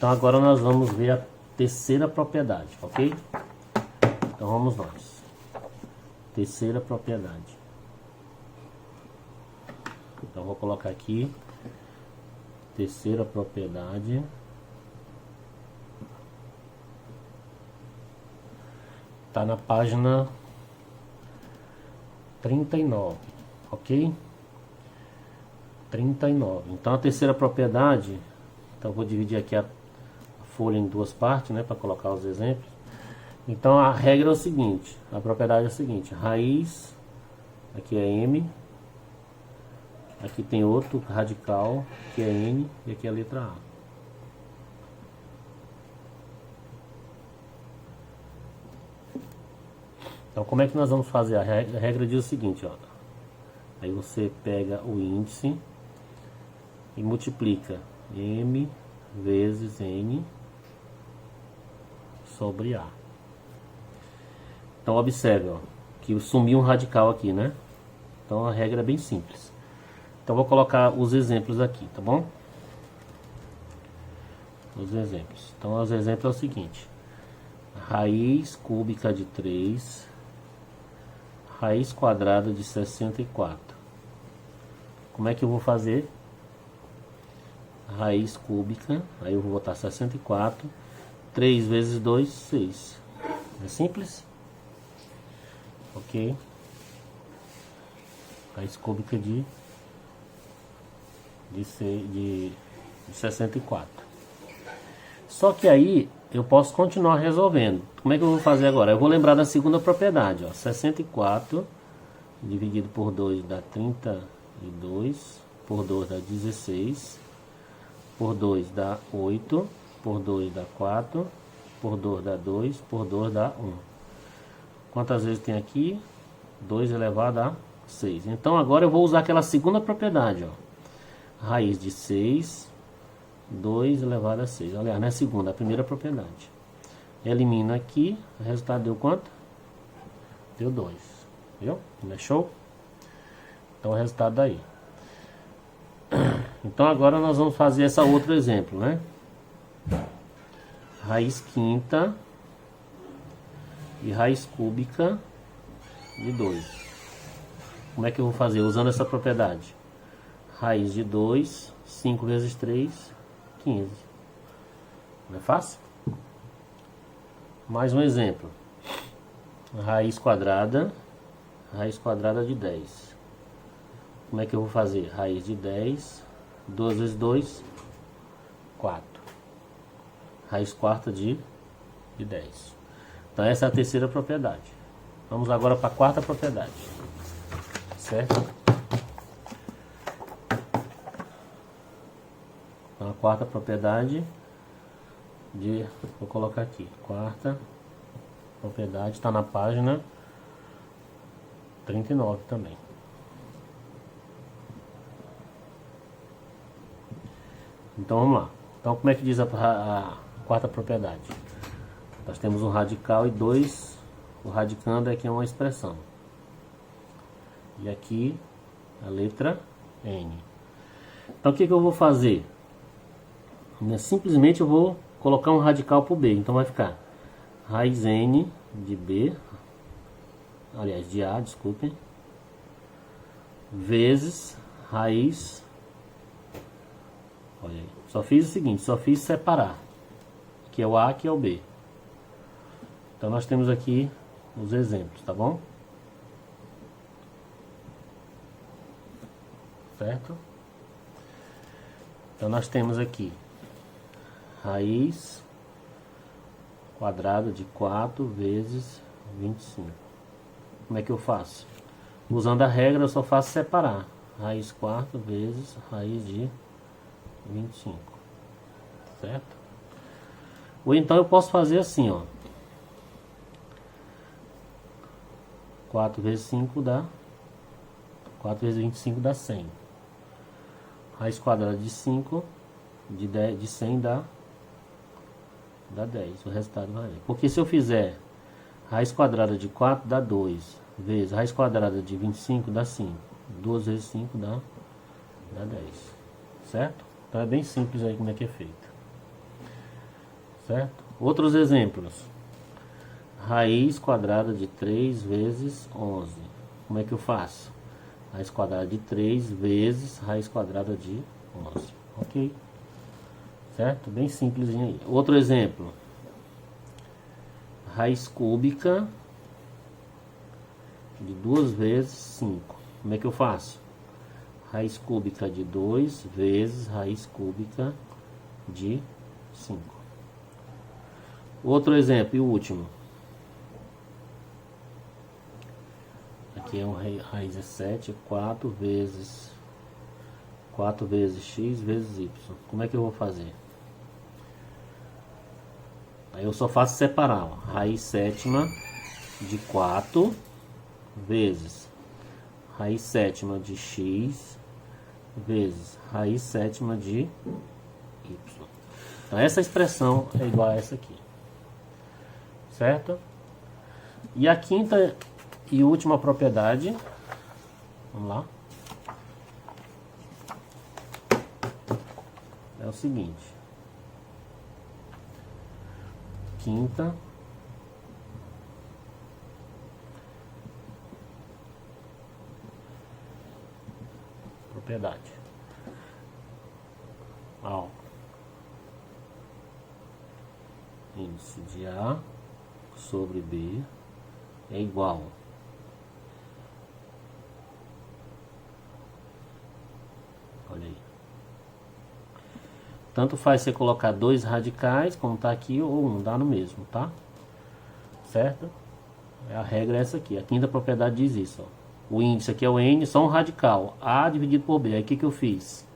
Então agora nós vamos ver a terceira propriedade, ok? Então vamos nós. Terceira propriedade. Então vou colocar aqui terceira propriedade. Tá na página 39, ok? 39. Então a terceira propriedade, então eu vou dividir aqui a folha em duas partes, né, para colocar os exemplos. Então a regra é o seguinte, a propriedade é a seguinte: raiz, aqui é m, aqui tem outro radical, que é n, e aqui é a letra a. Então como é que nós vamos fazer? A regra diz o seguinte, ó. Aí você pega o índice e multiplica m vezes n sobre a. Então observe, ó, que sumiu um radical aqui, né? Então a regra é bem simples. Então vou colocar os exemplos aqui, tá bom? Os exemplos. Então os exemplos é o seguinte: raiz cúbica de 3, raiz quadrada de 64. Como é que eu vou fazer? Raiz cúbica, aí eu vou botar 64, 3 vezes 2, 6. É simples? Ok? Raiz cúbica de 64. Só que aí eu posso continuar resolvendo. Como é que eu vou fazer agora? Eu vou lembrar da segunda propriedade, ó. 64 dividido por 2 dá 32, por 2 dá 16, por 2 dá 8, por 2 dá 4, por 2 dá 2, por 2 dá 1. Quantas vezes tem aqui? 2 elevado a 6. Então agora eu vou usar aquela segunda propriedade, ó. Raiz de 6, 2 elevado a 6. Aliás, não é a segunda, a primeira propriedade. Elimina aqui, o resultado deu quanto? Deu 2. Viu? Não é show? Então o resultado daí. Então agora nós vamos fazer esse outro exemplo, né? Raiz quinta e raiz cúbica de 2. Como é que eu vou fazer? Usando essa propriedade. Raiz de 2, 5 vezes 3, 15. Não é fácil? Mais um exemplo. Raiz quadrada de 10. Como é que eu vou fazer? Raiz de 10, 2 vezes 2, 4. Raiz quarta de 10. Então essa é a terceira propriedade. Vamos agora para a quarta propriedade. Certo? Então a quarta propriedade de... Vou colocar aqui. Quarta propriedade está na página 39 também. Então vamos lá. Então como é que diz a quarta propriedade? Nós temos um radical e 2, o radicando aqui é uma expressão. E aqui a letra N. Então o que eu vou fazer? Simplesmente eu vou colocar um radical para o B. Então vai ficar raiz N de B, aliás de A, desculpem, vezes raiz. Olha aí. Só fiz o seguinte, só fiz separar. Que é o A, que é o B. Então nós temos aqui os exemplos, tá bom? Certo? Então nós temos aqui raiz quadrada de 4 vezes 25. Como é que eu faço? Usando a regra eu só faço separar. Raiz quarta vezes raiz de 25. Certo? Ou então eu posso fazer assim, ó. 4 vezes 5 dá... 4 vezes 25 dá 100. Raiz quadrada de 5 de 100 dá 10. O resultado vai ver. Porque se eu fizer raiz quadrada de 4 dá 2. Vezes raiz quadrada de 25 dá 5. 2 vezes 5 dá 10. Certo? Então é bem simples aí como é que é feito. certo? Outros exemplos. Raiz quadrada de 3 vezes 11. Como é que eu faço? Raiz quadrada de 3 vezes raiz quadrada de 11. Ok? Certo? Bem simplesinho aí. Outro exemplo. Raiz cúbica de 2 vezes 5. Como é que eu faço? Raiz cúbica de 2 vezes raiz cúbica de 5. Outro exemplo e o último. Aqui é raiz é 7, 4 vezes x vezes y. Como é que eu vou fazer? Aí eu só faço separar, ó. Raiz sétima de 4 vezes raiz sétima de x vezes raiz sétima de y. Então essa expressão é igual a essa aqui. Certo? E a quinta e última propriedade, vamos lá, é o seguinte. Quinta propriedade. Ó. Índice de A sobre B é igual olha aí. Tanto faz você colocar 2 radicais, como tá aqui, ou 1, dá no mesmo, tá? Certo? A regra é essa aqui. A quinta propriedade diz isso, ó. O índice aqui é o N, só um radical. A dividido por B. Aí o que eu fiz?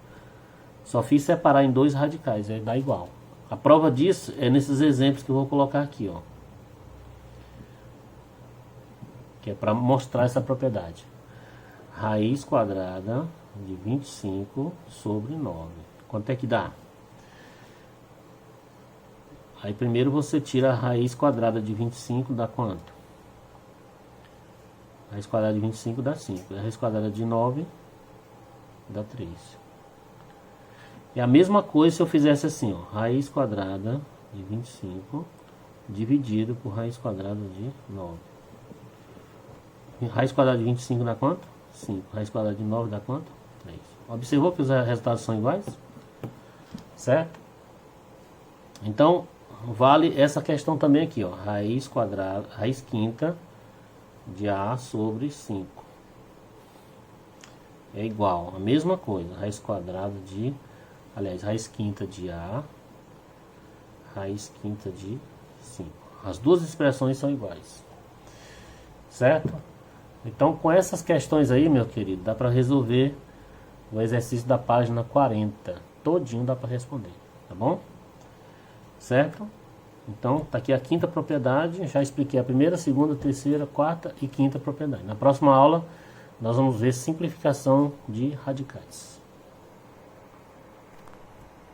Só fiz separar em 2 radicais, aí dá igual. A prova disso é nesses exemplos que eu vou colocar aqui, ó. Que é para mostrar essa propriedade. Raiz quadrada de 25 sobre 9. Quanto é que dá? Aí primeiro você tira a raiz quadrada de 25, dá quanto? Raiz quadrada de 25 dá 5. A raiz quadrada de 9 dá 3. E a mesma coisa se eu fizesse assim, ó. Raiz quadrada de 25 dividido por raiz quadrada de 9. Raiz quadrada de 25 dá quanto? 5. Raiz quadrada de 9 dá quanto? 3. Observou que os resultados são iguais? Certo? Então, vale essa questão também aqui, ó. Raiz quadrada, raiz quinta de A sobre 5 é igual a mesma coisa. Raiz quadrada de, aliás, raiz quinta de A, raiz quinta de 5. As duas expressões são iguais. Certo? Então, com essas questões aí, meu querido, dá para resolver o exercício da página 40. Todinho dá para responder, tá bom? Certo? Então, tá aqui a quinta propriedade. Já expliquei a primeira, segunda, terceira, quarta e quinta propriedade. Na próxima aula, nós vamos ver simplificação de radicais.